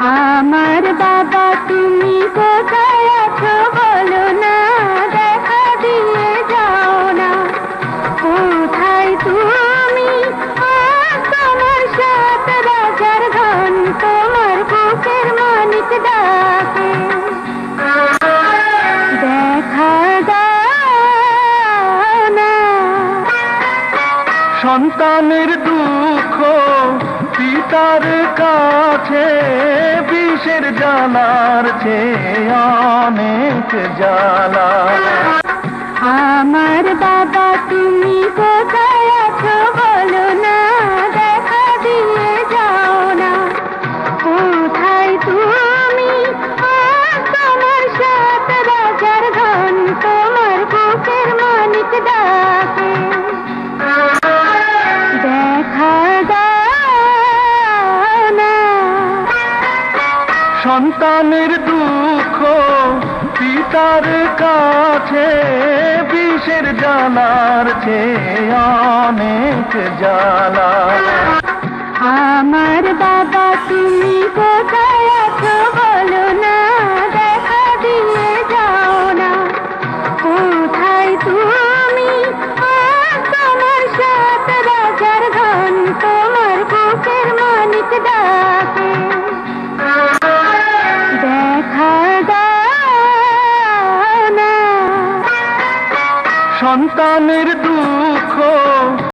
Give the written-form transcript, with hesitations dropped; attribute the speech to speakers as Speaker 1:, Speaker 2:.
Speaker 1: আমার বাবা তুমি কোথায় আছো বলো না, দেখা দিয়ে যাও না। কোথায় তুমি? আজ তোমার সাত রাজার ধন, তোমার বুকের মানিক ডাকে। দেখা দাও না।
Speaker 2: সন্তানের দুঃখ পিতার কাছে বিষের জ্বালার চেয়ে অনেক জ্বালা।
Speaker 1: আমার বাবা তুমি কোথায় আছো বলো না, দেখা দিয়ে যাও না। কোথায় তুমি? আজ তোমার সাত রাজার ধন, তোমার বুকের মানিক ডাকে। দেখা দাও না।
Speaker 2: সন্তানের দুঃখ পিতার কাছে বিষের জ্বালার চেয়ে অনেক জ্বালা।
Speaker 1: আমার বাবা তুমি কোথায় আছো বলো না, দেখা দিয়ে যাও না। কোথায় তুমি? আজ তোমার সাত রাজার ধন, তোমার বুকের মানিক ডাকে। দেখা দাও না।
Speaker 2: সন্তানের দুঃখ